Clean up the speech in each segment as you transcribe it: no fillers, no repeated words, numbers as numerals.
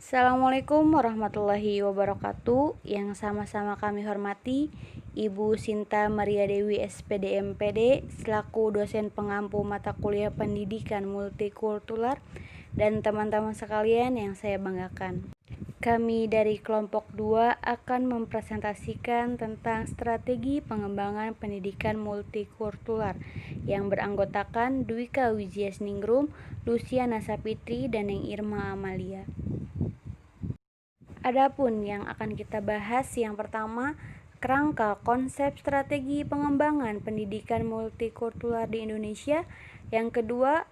Assalamualaikum warahmatullahi wabarakatuh. Yang sama-sama kami hormati Ibu Sinta Maria Dewi SPD MPD selaku dosen pengampu mata kuliah pendidikan multikultural dan teman-teman sekalian yang saya banggakan. Kami dari kelompok 2 akan mempresentasikan tentang strategi pengembangan pendidikan multikultural yang beranggotakan Dwika Wijiasningrum, Luciana Sapitri, dan Neng Irma Amalia. Adapun yang akan kita bahas yang pertama, kerangka konsep strategi pengembangan pendidikan multikultural di Indonesia. Yang kedua,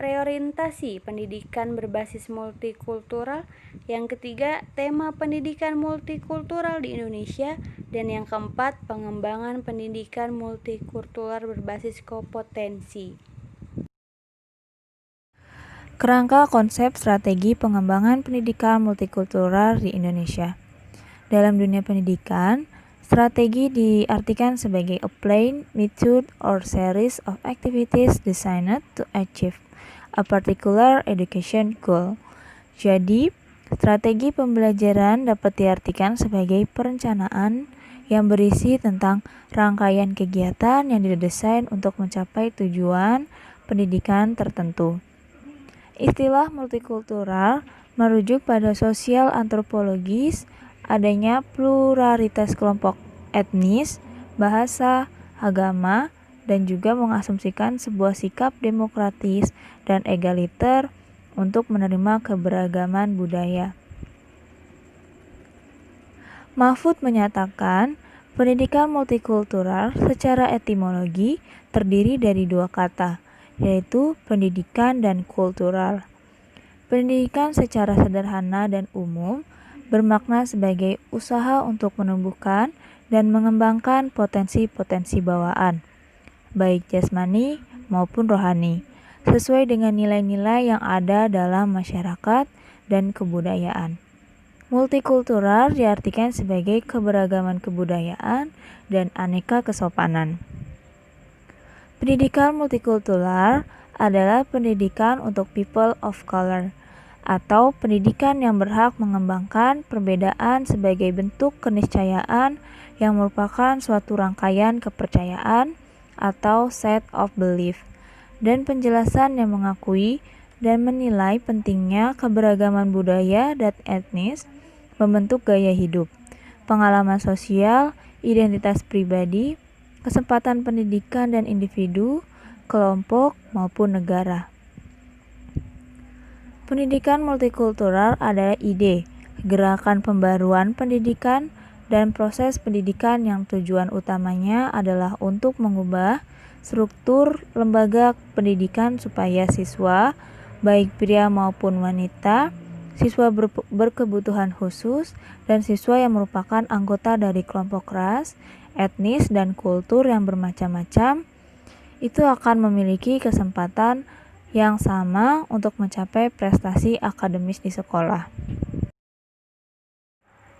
reorientasi pendidikan berbasis multikultural. Yang ketiga, tema pendidikan multikultural di Indonesia. Dan yang keempat, pengembangan pendidikan multikultural berbasis kompetensi. Kerangka konsep strategi pengembangan pendidikan multikultural di Indonesia. Dalam dunia pendidikan, strategi diartikan sebagai a plan, method, or series of activities designed to achieve a particular education goal. Jadi, strategi pembelajaran dapat diartikan sebagai perencanaan yang berisi tentang rangkaian kegiatan yang didesain untuk mencapai tujuan pendidikan tertentu. Istilah multikultural merujuk pada sosial antropologis, adanya pluralitas kelompok etnis, bahasa, agama, dan juga mengasumsikan sebuah sikap demokratis dan egaliter untuk menerima keberagaman budaya. Mahfud menyatakan, pendidikan multikultural secara etimologi terdiri dari dua kata, yaitu pendidikan dan kultural. Pendidikan secara sederhana dan umum bermakna sebagai usaha untuk menumbuhkan dan mengembangkan potensi-potensi bawaan, baik jasmani maupun rohani, sesuai dengan nilai-nilai yang ada dalam masyarakat dan kebudayaan. Multikultural diartikan sebagai keberagaman kebudayaan dan aneka kesopanan. Pendidikan multikultural adalah pendidikan untuk people of color, atau pendidikan yang berhak mengembangkan perbedaan sebagai bentuk keniscayaan yang merupakan suatu rangkaian kepercayaan atau set of belief, dan penjelasan yang mengakui dan menilai pentingnya keberagaman budaya dan etnis membentuk gaya hidup, pengalaman sosial, identitas pribadi, kesempatan pendidikan dan individu, kelompok, maupun negara. Pendidikan multikultural adalah ide, gerakan pembaruan pendidikan, dan proses pendidikan yang tujuan utamanya adalah untuk mengubah struktur lembaga pendidikan supaya siswa, baik pria maupun wanita, siswa berkebutuhan khusus, dan siswa yang merupakan anggota dari kelompok ras, etnis, dan kultur yang bermacam-macam, itu akan memiliki kesempatan yang sama untuk mencapai prestasi akademis di sekolah.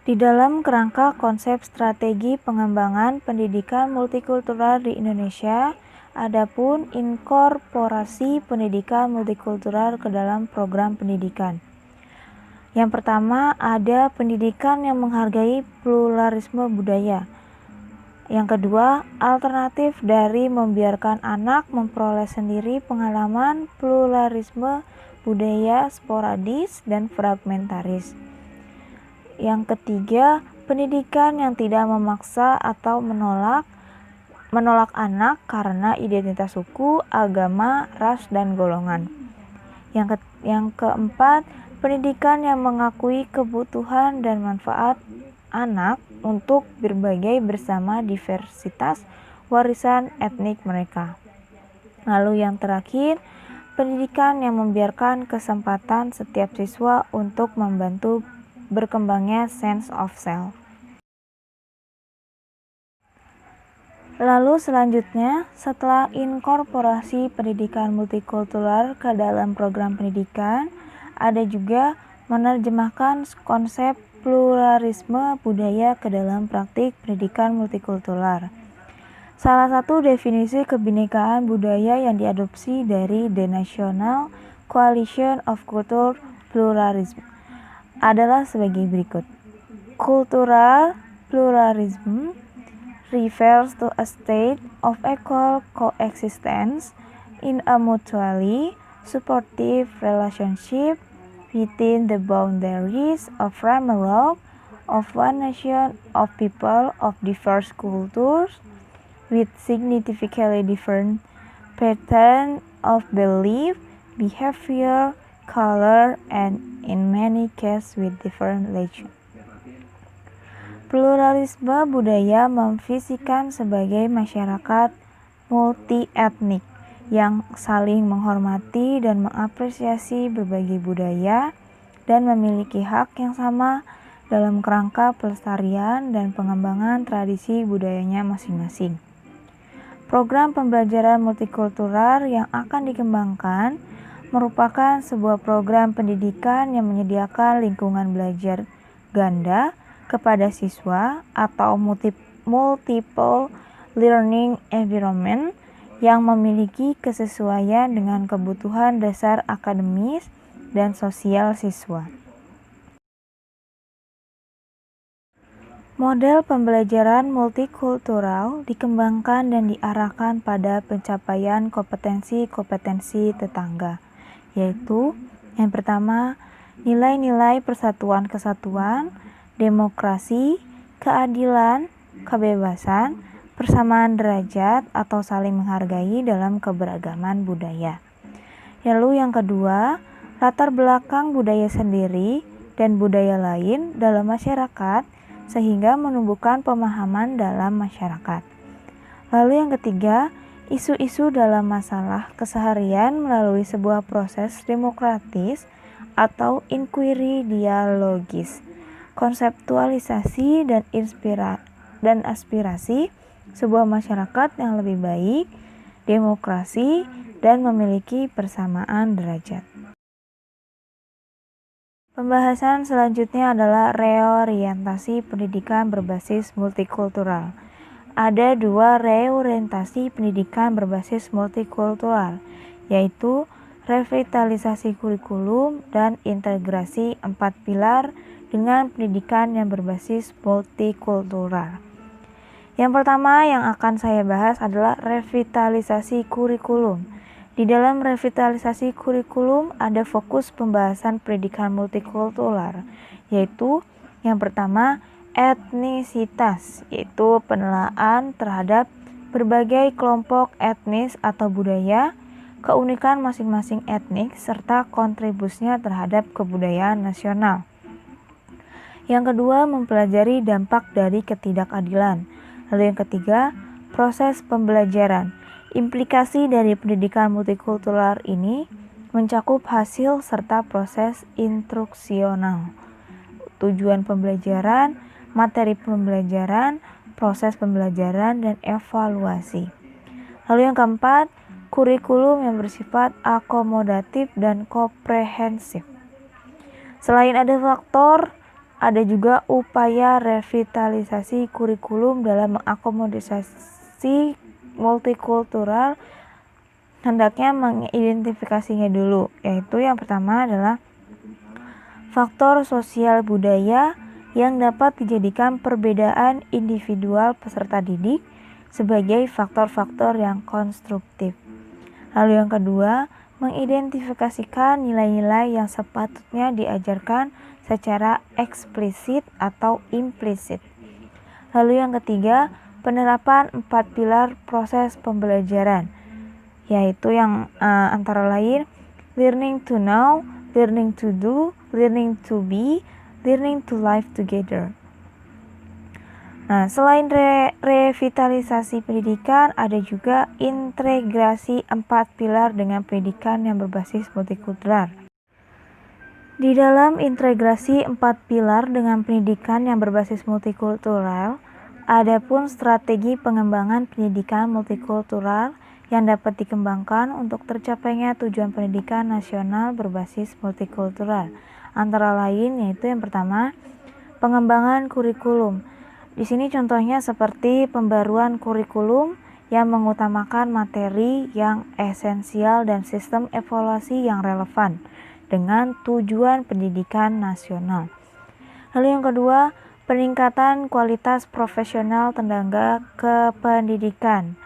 Di dalam kerangka konsep strategi pengembangan pendidikan multikultural di Indonesia, adapun inkorporasi pendidikan multikultural ke dalam program pendidikan. Yang pertama, ada pendidikan yang menghargai pluralisme budaya. Yang kedua, alternatif dari membiarkan anak memperoleh sendiri pengalaman pluralisme budaya sporadis dan fragmentaris. Yang ketiga, pendidikan yang tidak memaksa atau menolak anak karena identitas suku, agama, ras, dan golongan. Yang keempat, pendidikan yang mengakui kebutuhan dan manfaat anak untuk berbagai bersama diversitas warisan etnik mereka. Lalu yang terakhir, pendidikan yang membiarkan kesempatan setiap siswa untuk membantu berkembangnya sense of self. Lalu selanjutnya, setelah inkorporasi pendidikan multikultural ke dalam program pendidikan, ada juga menerjemahkan konsep pluralisme budaya ke dalam praktik pendidikan multikultural. Salah satu definisi kebinekaan budaya yang diadopsi dari The National Coalition of Cultural Pluralism adalah sebagai berikut. Cultural pluralism refers to a state of equal coexistence in a mutually supportive relationship within the boundaries of framework of one nation of people of diverse cultures with significantly different pattern of belief, behavior, color, and in many cases with different religion. Pluralisme budaya memvisikan sebagai masyarakat multi-etnik yang saling menghormati dan mengapresiasi berbagai budaya dan memiliki hak yang sama dalam kerangka pelestarian dan pengembangan tradisi budayanya masing-masing. Program pembelajaran multikultural yang akan dikembangkan merupakan sebuah program pendidikan yang menyediakan lingkungan belajar ganda kepada siswa atau multiple learning environment yang memiliki kesesuaian dengan kebutuhan dasar akademis dan sosial siswa. Model pembelajaran multikultural dikembangkan dan diarahkan pada pencapaian kompetensi-kompetensi tetangga, yaitu yang pertama, nilai-nilai persatuan kesatuan, demokrasi, keadilan, kebebasan, persamaan derajat atau saling menghargai dalam keberagaman budaya. Lalu yang kedua, latar belakang budaya sendiri dan budaya lain dalam masyarakat sehingga menumbuhkan pemahaman dalam masyarakat. Lalu yang ketiga, isu-isu dalam masalah keseharian melalui sebuah proses demokratis atau inquiry dialogis, konseptualisasi dan aspirasi sebuah masyarakat yang lebih baik, demokrasi, dan memiliki persamaan derajat. Pembahasan selanjutnya adalah reorientasi pendidikan berbasis multikultural. Ada dua reorientasi pendidikan berbasis multikultural, yaitu revitalisasi kurikulum dan integrasi 4 pilar dengan pendidikan yang berbasis multikultural. Yang pertama yang akan saya bahas adalah revitalisasi kurikulum. Di dalam revitalisasi kurikulum ada fokus pembahasan pendidikan multikultural, yaitu yang pertama etnisitas, yaitu penelaahan terhadap berbagai kelompok etnis atau budaya, keunikan masing-masing etnik, serta kontribusinya terhadap kebudayaan nasional. Yang kedua, mempelajari dampak dari ketidakadilan. Lalu yang ketiga, proses pembelajaran. Implikasi dari pendidikan multikultural ini mencakup hasil serta proses instruksional, tujuan pembelajaran, materi pembelajaran, proses pembelajaran, dan evaluasi. Lalu yang keempat, kurikulum yang bersifat akomodatif dan komprehensif. Selain ada faktor, ada juga upaya revitalisasi kurikulum dalam mengakomodasi multikultural. Hendaknya mengidentifikasinya dulu, yaitu yang pertama adalah faktor sosial budaya yang dapat dijadikan perbedaan individual peserta didik sebagai faktor-faktor yang konstruktif. Lalu yang kedua, mengidentifikasikan nilai-nilai yang sepatutnya diajarkan secara eksplisit atau implisit. Lalu yang ketiga, penerapan 4 pilar proses pembelajaran, yaitu yang antara lain learning to know, learning to do, learning to be, learning to live together. Nah, selain revitalisasi pendidikan, ada juga integrasi 4 pilar dengan pendidikan yang berbasis multikultural. Di dalam integrasi 4 pilar dengan pendidikan yang berbasis multikultural, adapun strategi pengembangan pendidikan multikultural yang dapat dikembangkan untuk tercapainya tujuan pendidikan nasional berbasis multikultural. Antara lain yaitu yang pertama, pengembangan kurikulum. Di sini contohnya seperti pembaruan kurikulum yang mengutamakan materi yang esensial dan sistem evaluasi yang relevan dengan tujuan pendidikan nasional. Lalu yang kedua, peningkatan kualitas profesional tenaga kependidikan.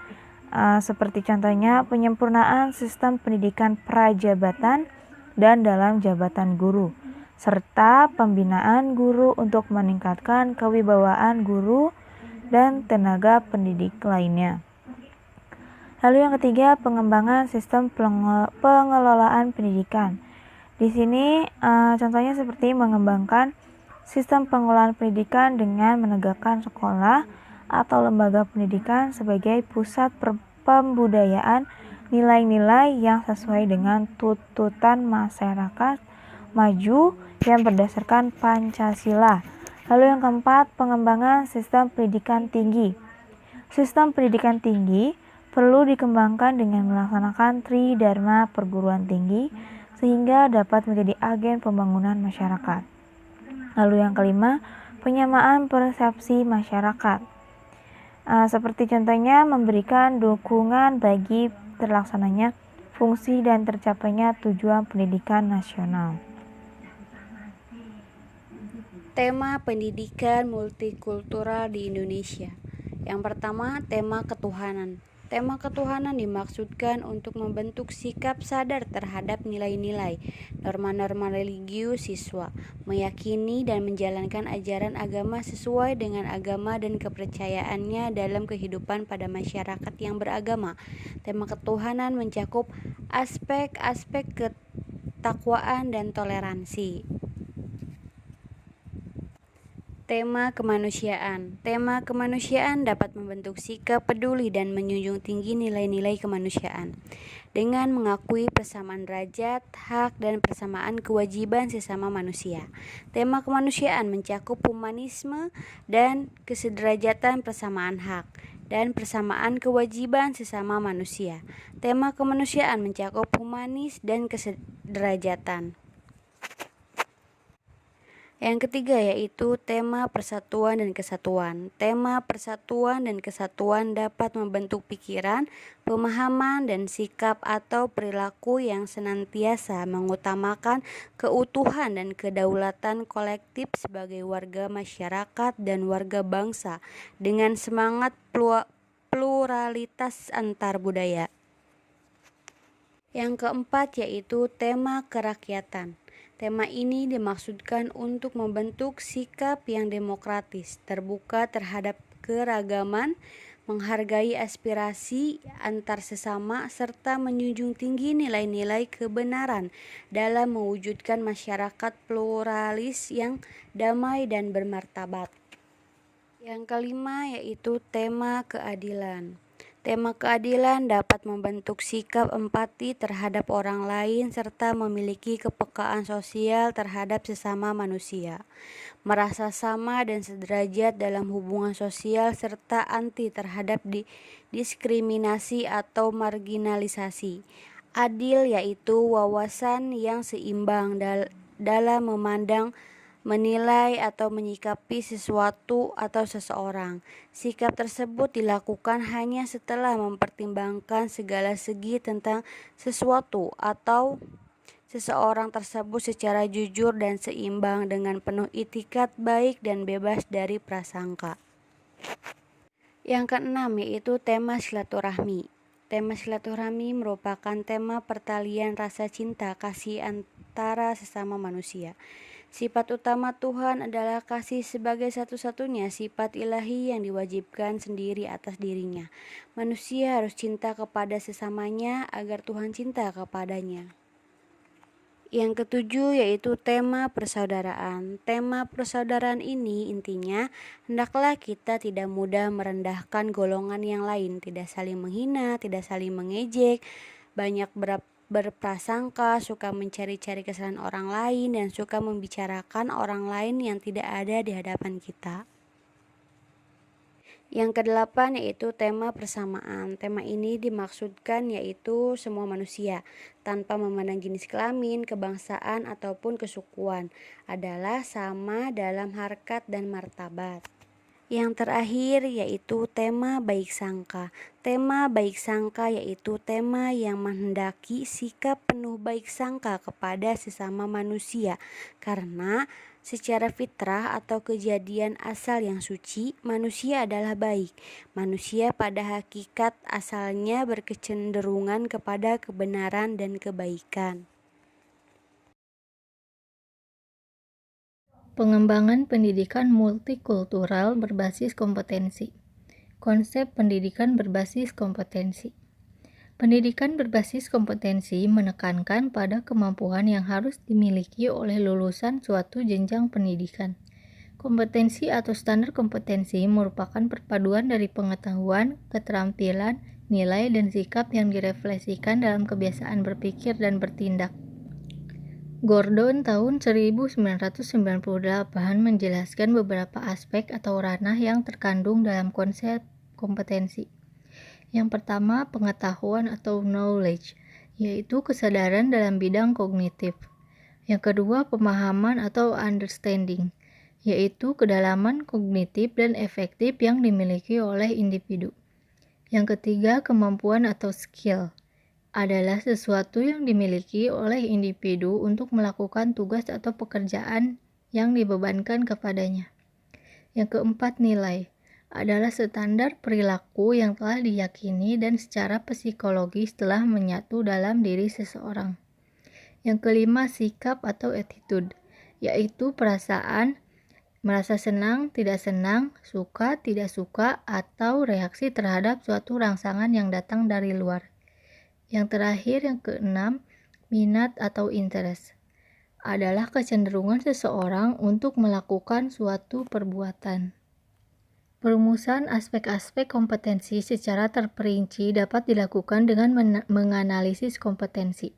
Seperti contohnya penyempurnaan sistem pendidikan prajabatan dan dalam jabatan guru, serta pembinaan guru untuk meningkatkan kewibawaan guru dan tenaga pendidik lainnya. Lalu yang ketiga, pengembangan sistem pengelolaan pendidikan. Di sini contohnya seperti mengembangkan sistem pengelolaan pendidikan dengan menegakkan sekolah atau lembaga pendidikan sebagai pusat pembudayaan nilai-nilai yang sesuai dengan tuntutan masyarakat maju yang berdasarkan Pancasila. Lalu yang keempat, pengembangan sistem pendidikan tinggi. Sistem pendidikan tinggi perlu dikembangkan dengan melaksanakan tridharma perguruan tinggi sehingga dapat menjadi agen pembangunan masyarakat. Lalu yang kelima, penyamaan persepsi masyarakat. Seperti contohnya memberikan dukungan bagi terlaksananya fungsi dan tercapainya tujuan pendidikan nasional. Tema pendidikan multikultural di Indonesia. Yang pertama, tema ketuhanan. Tema ketuhanan dimaksudkan untuk membentuk sikap sadar terhadap nilai-nilai, norma-norma religius siswa, meyakini dan menjalankan ajaran agama sesuai dengan agama dan kepercayaannya dalam kehidupan pada masyarakat yang beragama. Tema ketuhanan mencakup aspek-aspek ketakwaan dan toleransi. Tema kemanusiaan. Tema kemanusiaan dapat membentuk sikap peduli dan menjunjung tinggi nilai-nilai kemanusiaan dengan mengakui persamaan derajat, hak, dan persamaan kewajiban sesama manusia. Tema kemanusiaan mencakup humanisme dan kesederajatan, persamaan hak, dan persamaan kewajiban sesama manusia. Tema kemanusiaan mencakup humanis dan kesederajatan. Yang ketiga yaitu tema persatuan dan kesatuan. Tema persatuan dan kesatuan dapat membentuk pikiran, pemahaman, dan sikap atau perilaku yang senantiasa mengutamakan keutuhan dan kedaulatan kolektif sebagai warga masyarakat dan warga bangsa dengan semangat pluralitas antar budaya. Yang keempat yaitu tema kerakyatan. Tema ini dimaksudkan untuk membentuk sikap yang demokratis, terbuka terhadap keragaman, menghargai aspirasi antar sesama, serta menjunjung tinggi nilai-nilai kebenaran dalam mewujudkan masyarakat pluralis yang damai dan bermartabat. Yang kelima yaitu tema keadilan. Tema keadilan dapat membentuk sikap empati terhadap orang lain serta memiliki kepekaan sosial terhadap sesama manusia, merasa sama dan sederajat dalam hubungan sosial serta anti terhadap diskriminasi atau marginalisasi. Adil yaitu wawasan yang seimbang dalam memandang, menilai atau menyikapi sesuatu atau seseorang. Sikap tersebut dilakukan hanya setelah mempertimbangkan segala segi tentang sesuatu atau seseorang tersebut secara jujur dan seimbang dengan penuh itikat baik dan bebas dari prasangka. Yang keenam yaitu tema silaturahmi. Tema silaturahmi merupakan tema pertalian rasa cinta kasih antara sesama manusia. Sifat utama Tuhan adalah kasih sebagai satu-satunya sifat ilahi yang diwajibkan sendiri atas dirinya. Manusia harus cinta kepada sesamanya agar Tuhan cinta kepadanya. Yang ketujuh yaitu tema persaudaraan. Tema persaudaraan ini intinya hendaklah kita tidak mudah merendahkan golongan yang lain, tidak saling menghina, tidak saling mengejek, banyak berprasangka, suka mencari-cari kesalahan orang lain, dan suka membicarakan orang lain yang tidak ada di hadapan kita. Yang kedelapan yaitu tema persamaan. Tema ini dimaksudkan yaitu semua manusia, tanpa memandang jenis kelamin, kebangsaan, ataupun kesukuan, adalah sama dalam harkat dan martabat. Yang terakhir yaitu tema baik sangka. Tema baik sangka yaitu tema yang menghendaki sikap penuh baik sangka kepada sesama manusia, karena secara fitrah atau kejadian asal yang suci, manusia adalah baik. Manusia pada hakikat asalnya berkecenderungan kepada kebenaran dan kebaikan. Pengembangan pendidikan multikultural berbasis kompetensi. Konsep pendidikan berbasis kompetensi. Pendidikan berbasis kompetensi menekankan pada kemampuan yang harus dimiliki oleh lulusan suatu jenjang pendidikan. Kompetensi atau standar kompetensi merupakan perpaduan dari pengetahuan, keterampilan, nilai, dan sikap yang direfleksikan dalam kebiasaan berpikir dan bertindak. Gordon tahun 1998 menjelaskan beberapa aspek atau ranah yang terkandung dalam konsep kompetensi. Yang pertama, pengetahuan atau knowledge, yaitu kesadaran dalam bidang kognitif. Yang kedua, pemahaman atau understanding, yaitu kedalaman kognitif dan efektif yang dimiliki oleh individu. Yang ketiga, kemampuan atau skill, adalah sesuatu yang dimiliki oleh individu untuk melakukan tugas atau pekerjaan yang dibebankan kepadanya. Yang keempat, nilai, adalah standar perilaku yang telah diyakini dan secara psikologis telah menyatu dalam diri seseorang. Yang kelima, sikap atau attitude, yaitu perasaan, merasa senang, tidak senang, suka, tidak suka, atau reaksi terhadap suatu rangsangan yang datang dari luar. Yang terakhir, yang keenam, minat atau interest, adalah kecenderungan seseorang untuk melakukan suatu perbuatan. Perumusan aspek-aspek kompetensi secara terperinci dapat dilakukan dengan menganalisis kompetensi.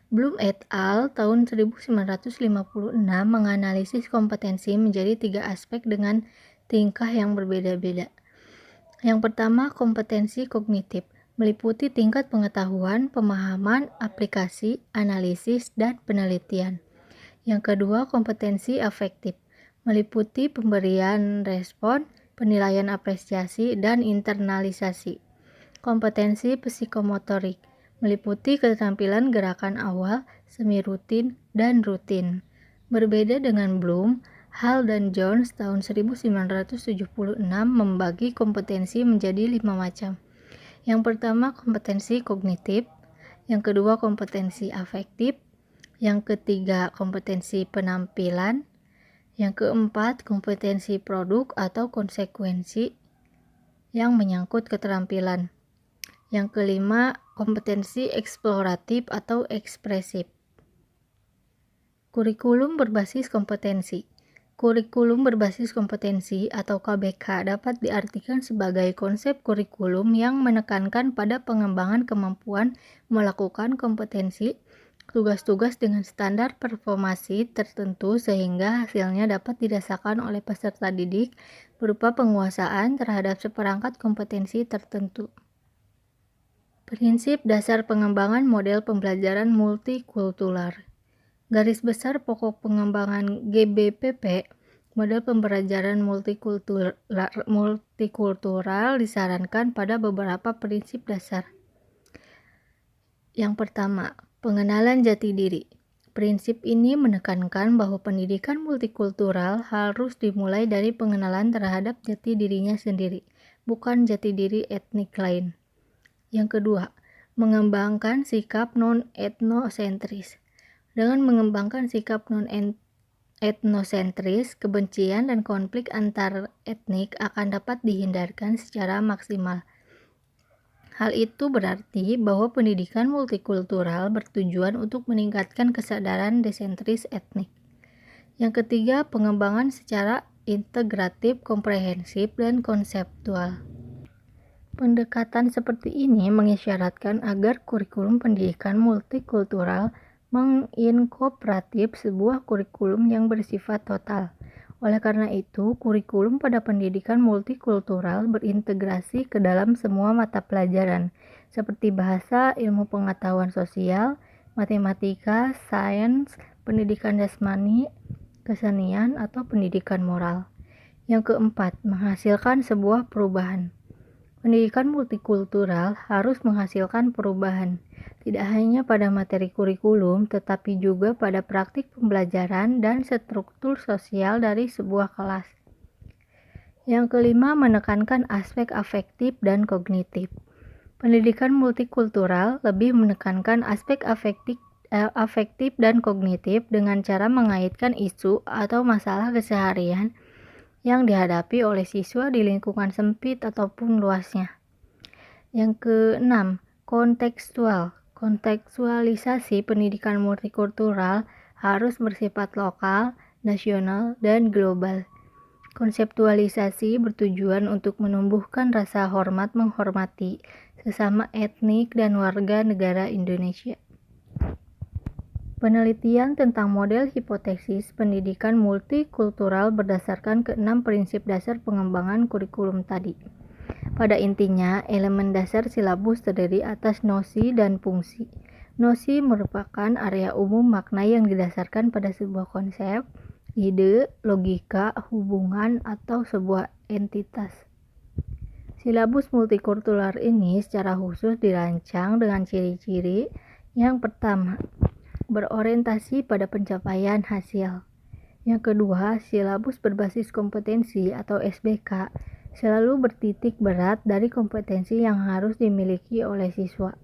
Bloom et al. Tahun 1956 menganalisis kompetensi menjadi 3 aspek dengan tingkah yang berbeda-beda. Yang pertama, kompetensi kognitif, meliputi tingkat pengetahuan, pemahaman, aplikasi, analisis, dan penelitian. Yang kedua, kompetensi afektif, meliputi pemberian respon, penilaian apresiasi, dan internalisasi. Kompetensi psikomotorik, meliputi keterampilan gerakan awal, semi rutin, dan rutin. Berbeda dengan Bloom, Hall dan Jones tahun 1976 membagi kompetensi menjadi 5 macam. Yang pertama, kompetensi kognitif. Yang kedua, kompetensi afektif. Yang ketiga, kompetensi penampilan. Yang keempat, kompetensi produk atau konsekuensi yang menyangkut keterampilan. Yang kelima, kompetensi eksploratif atau ekspresif. Kurikulum berbasis kompetensi. Kurikulum berbasis kompetensi atau KBK dapat diartikan sebagai konsep kurikulum yang menekankan pada pengembangan kemampuan melakukan kompetensi, tugas-tugas dengan standar performasi tertentu sehingga hasilnya dapat dirasakan oleh peserta didik berupa penguasaan terhadap seperangkat kompetensi tertentu. Prinsip dasar pengembangan model pembelajaran multikultural. Garis besar pokok pengembangan GBPP, model pembelajaran multikultural disarankan pada beberapa prinsip dasar. Yang pertama, pengenalan jati diri. Prinsip ini menekankan bahwa pendidikan multikultural harus dimulai dari pengenalan terhadap jati dirinya sendiri, bukan jati diri etnik lain. Yang kedua, mengembangkan sikap non-etnosentris. Dengan mengembangkan sikap non-etnosentris, kebencian dan konflik antar etnik akan dapat dihindarkan secara maksimal. Hal itu berarti bahwa pendidikan multikultural bertujuan untuk meningkatkan kesadaran desentris etnik. Yang ketiga, pengembangan secara integratif, komprehensif, dan konseptual. Pendekatan seperti ini mengisyaratkan agar kurikulum pendidikan multikultural menginkorporatif sebuah kurikulum yang bersifat total. Oleh karena itu, kurikulum pada pendidikan multikultural berintegrasi ke dalam semua mata pelajaran, seperti bahasa, ilmu pengetahuan sosial, matematika, sains, pendidikan jasmani, kesenian, atau pendidikan moral. Yang keempat, menghasilkan sebuah perubahan. Pendidikan multikultural harus menghasilkan perubahan, tidak hanya pada materi kurikulum, tetapi juga pada praktik pembelajaran dan struktur sosial dari sebuah kelas. Yang kelima, menekankan aspek afektif dan kognitif. Pendidikan multikultural lebih menekankan aspek afektif dan kognitif dengan cara mengaitkan isu atau masalah keseharian yang dihadapi oleh siswa di lingkungan sempit ataupun luasnya. Yang keenam, kontekstual. Kontekstualisasi pendidikan multikultural harus bersifat lokal, nasional, dan global. Konseptualisasi bertujuan untuk menumbuhkan rasa hormat menghormati sesama etnik dan warga negara Indonesia. Penelitian tentang model hipotesis pendidikan multikultural berdasarkan ke-6 prinsip dasar pengembangan kurikulum tadi. Pada intinya, elemen dasar silabus terdiri atas nosi dan fungsi. Nosi merupakan area umum makna yang didasarkan pada sebuah konsep, ide, logika, hubungan, atau sebuah entitas. Silabus multikultural ini secara khusus dirancang dengan ciri-ciri. Yang pertama, berorientasi pada pencapaian hasil. Yang kedua, silabus berbasis kompetensi atau SBK selalu bertitik berat dari kompetensi yang harus dimiliki oleh siswa.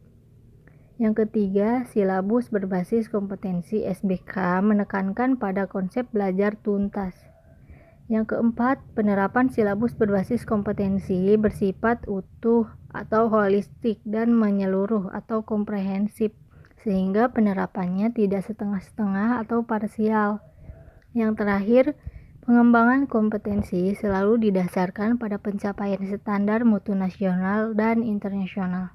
Yang ketiga, silabus berbasis kompetensi SBK menekankan pada konsep belajar tuntas. Yang keempat, penerapan silabus berbasis kompetensi bersifat utuh atau holistik dan menyeluruh atau komprehensif, sehingga penerapannya tidak setengah-setengah atau parsial. Yang terakhir, pengembangan kompetensi selalu didasarkan pada pencapaian standar mutu nasional dan internasional.